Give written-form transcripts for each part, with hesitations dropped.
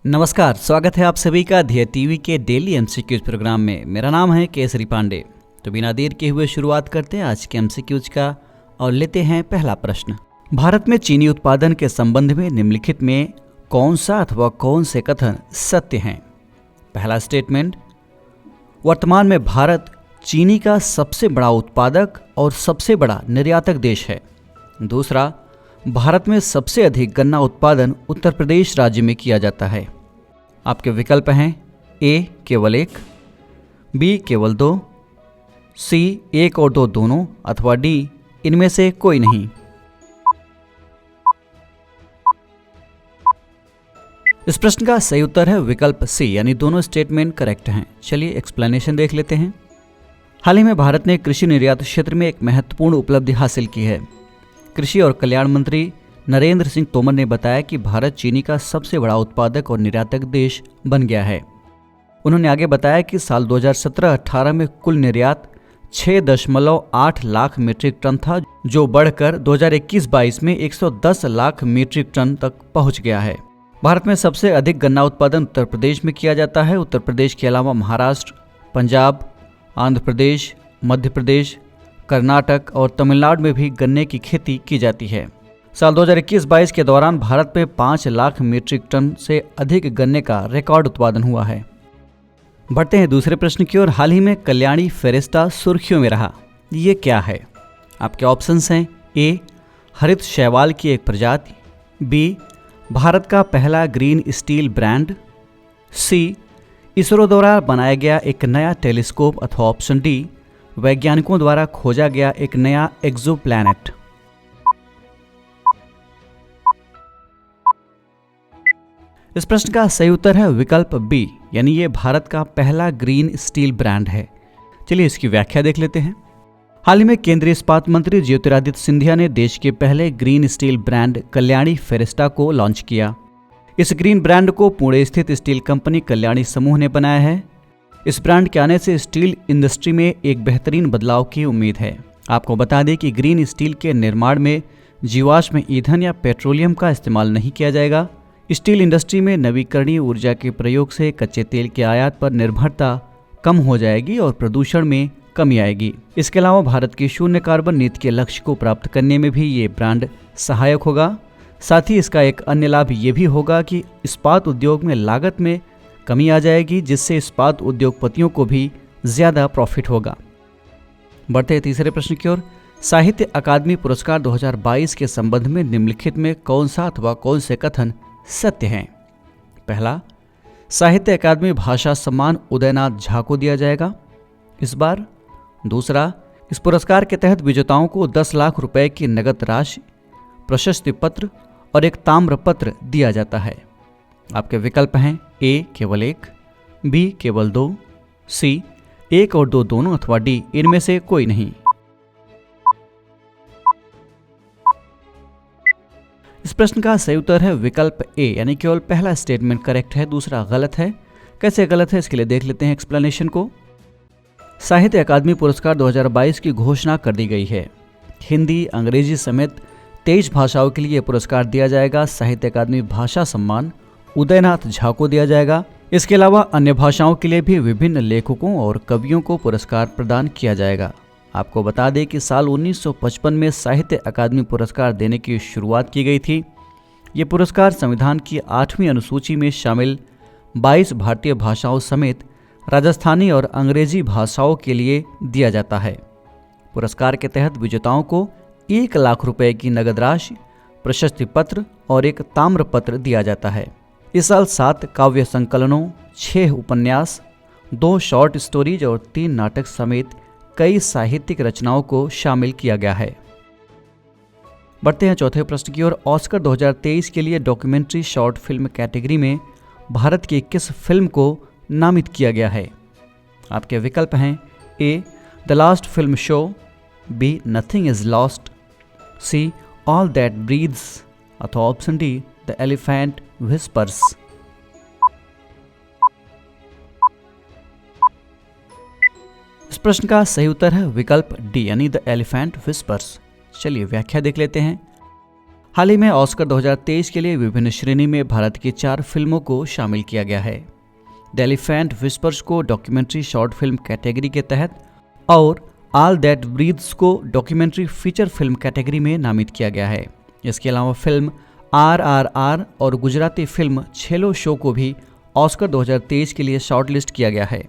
नमस्कार, स्वागत है आप सभी का ध्येय टीवी के डेली एमसीक्यूज प्रोग्राम में। मेरा नाम है केसरी पांडे। तो बिना देर के हुए शुरुआत करते हैं आज के एमसीक्यूज का और लेते हैं पहला प्रश्न। भारत में चीनी उत्पादन के संबंध में निम्नलिखित में कौन सा अथवा कौन से कथन सत्य हैं? पहला स्टेटमेंट, वर्तमान में भारत चीनी का सबसे बड़ा उत्पादक और सबसे बड़ा निर्यातक देश है। दूसरा, भारत में सबसे अधिक गन्ना उत्पादन उत्तर प्रदेश राज्य में किया जाता है। आपके विकल्प हैं ए केवल 1, बी केवल 2, सी 1 और 2 दोनों, अथवा डी इनमें से कोई नहीं। इस प्रश्न का सही उत्तर है विकल्प सी, यानी दोनों स्टेटमेंट करेक्ट हैं। चलिए एक्सप्लेनेशन देख लेते हैं। हाल ही में भारत ने कृषि निर्यात क्षेत्र में एक महत्वपूर्ण उपलब्धि हासिल की है। कृषि और कल्याण मंत्री नरेंद्र सिंह तोमर ने बताया कि भारत चीनी का सबसे बड़ा उत्पादक और निर्यातक देश बन गया है। उन्होंने आगे बताया कि साल 2017-18 में कुल निर्यात 6.8 लाख मीट्रिक टन था, जो बढ़कर 2021-22 में 110 लाख मीट्रिक टन तक पहुंच गया है। भारत में सबसे अधिक गन्ना उत्पादन उत्तर प्रदेश में किया जाता है। उत्तर प्रदेश के अलावा महाराष्ट्र, पंजाब, आंध्र प्रदेश, मध्य प्रदेश, कर्नाटक और तमिलनाडु में भी गन्ने की खेती की जाती है। साल 2021-22 के दौरान भारत में 5 लाख मीट्रिक टन से अधिक गन्ने का रिकॉर्ड उत्पादन हुआ है। बढ़ते हैं दूसरे प्रश्न की ओर। हाल ही में कल्याणी फेरेस्टा सुर्खियों में रहा, ये क्या है? आपके ऑप्शंस हैं ए हरित शैवाल की एक प्रजाति, बी भारत का पहला ग्रीन स्टील ब्रांड, सी इसरो द्वारा बनाया गया एक नया टेलीस्कोप, अथवा ऑप्शन डी वैज्ञानिकों द्वारा खोजा गया एक नया एक्सोप्लैनेट। इस प्रश्न का सही उत्तर है विकल्प बी, यानी ये भारत का पहला ग्रीन स्टील ब्रांड है। चलिए इसकी व्याख्या देख लेते हैं। हाल ही में केंद्रीय इस्पात मंत्री ज्योतिरादित्य सिंधिया ने देश के पहले ग्रीन स्टील ब्रांड कल्याणी फेरेस्टा को लॉन्च किया। इस ग्रीन ब्रांड को पुणे स्थित स्टील कंपनी कल्याणी समूह ने बनाया है। इस ब्रांड के आने से स्टील इंडस्ट्री में एक बेहतरीन बदलाव की उम्मीद है। आपको बता दें कि ग्रीन स्टील के निर्माण में जीवाश्म ईंधन या पेट्रोलियम का इस्तेमाल नहीं किया जाएगा। स्टील इंडस्ट्री में नवीकरणीय ऊर्जा के प्रयोग से कच्चे तेल के आयात पर निर्भरता कम हो जाएगी और प्रदूषण में कमी आएगी। इसके अलावा भारत की शून्य कार्बन नीति के लक्ष्य को प्राप्त करने में भी ये ब्रांड सहायक होगा। साथ ही इसका एक अन्य लाभ ये भी होगा कि इस्पात उद्योग में लागत में कमी आ जाएगी, जिससे इस्पात उद्योगपतियों को भी ज़्यादा प्रॉफिट होगा। बढ़ते हैं तीसरे प्रश्न की ओर। साहित्य अकादमी पुरस्कार 2022 के संबंध में निम्नलिखित में कौन सा अथवा कौन से कथन सत्य हैं? पहला, साहित्य अकादमी भाषा सम्मान उदयनाथ झा को दिया जाएगा इस बार। दूसरा, इस पुरस्कार के तहत विजेताओं को 10 लाख रुपए की नगद राशि, प्रशस्ति पत्र और एक ताम्र पत्र दिया जाता है। आपके विकल्प हैं ए केवल 1, बी केवल 2, सी 1 और 2 दोनों, अथवा डी इनमें से कोई नहीं। इस प्रश्न का सही उत्तर है विकल्प ए, यानी केवल पहला स्टेटमेंट करेक्ट है, दूसरा गलत है। कैसे गलत है इसके लिए देख लेते हैं एक्सप्लेनेशन को। साहित्य अकादमी पुरस्कार 2022 की घोषणा कर दी गई है। हिंदी, अंग्रेजी समेत 23 भाषाओं के लिए पुरस्कार दिया जाएगा। साहित्य अकादमी भाषा सम्मान उदयनाथ झा को दिया जाएगा। इसके अलावा अन्य भाषाओं के लिए भी विभिन्न लेखकों और कवियों को पुरस्कार प्रदान किया जाएगा। आपको बता दें कि साल 1955 में साहित्य अकादमी पुरस्कार देने की शुरुआत की गई थी। ये पुरस्कार संविधान की 8वीं अनुसूची में शामिल 22 भारतीय भाषाओं समेत राजस्थानी और अंग्रेजी भाषाओं के लिए दिया जाता है। पुरस्कार के तहत विजेताओं को 1 लाख रुपए की नगद राशि, प्रशस्ति पत्र और एक ताम्र पत्र दिया जाता है। इस साल 7 काव्य संकलनों, 6 उपन्यास, 2 शॉर्ट स्टोरीज और 3 नाटक समेत कई साहित्यिक रचनाओं को शामिल किया गया है। बढ़ते हैं चौथे प्रश्न की ओर। ऑस्कर 2023 के लिए डॉक्यूमेंट्री शॉर्ट फिल्म कैटेगरी में भारत की किस फिल्म को नामित किया गया है? आपके विकल्प हैं A the last film show, B nothing is lost, C all that breathes, अथवा option D the elephant whispers. इस प्रश्न का सही उत्तर है विकल्प डी, यानी द एलिफेंट विस्पर्स। चलिए व्याख्या देख लेते हैं। हाल ही में ऑस्कर 2023 के लिए विभिन्न श्रेणी में भारत की 4 फिल्मों को शामिल किया गया है। द एलिफेंट विस्पर्स को डॉक्यूमेंट्री शॉर्ट फिल्म कैटेगरी के तहत और ऑल दैट ब्रीथ्स को डॉक्यूमेंट्री फीचर फिल्म कैटेगरी में नामित किया गया है। इसके अलावा फिल्म RRR और गुजराती फिल्म छेलो शो को भी ऑस्कर 2023 के लिए शॉर्टलिस्ट किया गया है।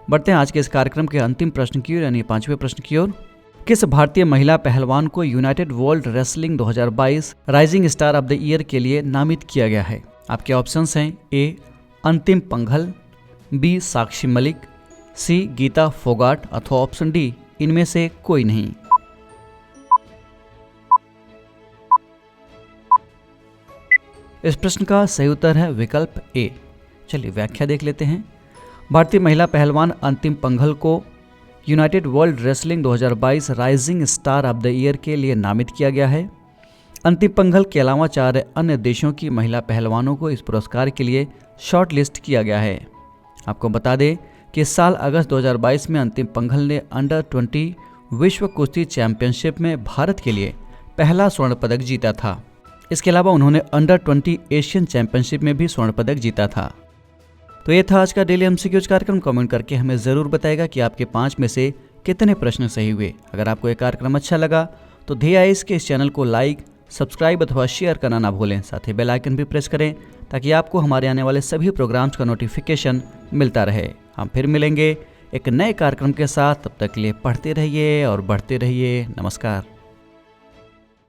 बढ़ते हैं आज के इस कार्यक्रम के अंतिम प्रश्न की ओर, यानी 5वें प्रश्न की ओर। किस भारतीय महिला पहलवान को United world wrestling 2022 rising star of the year के लिए नामित किया गया है? आपके ऑप्शंस हैं ए अंतिम पंघल, बी साक्षी मलिक, सी गीता फोगाट अथवा ऑप्शन डी इनमें से कोई नहीं। इस प्रश्न का सही उत्तर है विकल्प ए। चलिए व्याख्या देख लेते हैं। भारतीय महिला पहलवान अंतिम पंघल को United world wrestling 2022 rising star of the year के लिए नामित किया गया है। अंतिम पंघल के अलावा 4 अन्य देशों की महिला पहलवानों को इस पुरस्कार के लिए शॉर्ट लिस्ट किया गया है। आपको बता दें कि इस साल अगस्त 2022 में अंतिम पंघल ने अंडर 20 विश्व कुश्ती चैंपियनशिप में भारत के लिए पहला स्वर्ण पदक जीता था। इसके अलावा उन्होंने अंडर 20 एशियन चैंपियनशिप में भी स्वर्ण पदक जीता था। तो ये था आज का डेली एमसीक्यूज कार्यक्रम। कमेंट करके हमें ज़रूर बताएगा कि आपके 5 में से कितने प्रश्न सही हुए। अगर आपको ये कार्यक्रम अच्छा लगा तो DIS के इस चैनल को लाइक, सब्सक्राइब अथवा शेयर करना ना भूलें। साथ ही बेल आइकन भी प्रेस करें ताकि आपको हमारे आने वाले सभी प्रोग्राम्स का नोटिफिकेशन मिलता रहे। हम फिर मिलेंगे एक नए कार्यक्रम के साथ। तब तक के लिए पढ़ते रहिए और बढ़ते रहिए। नमस्कार।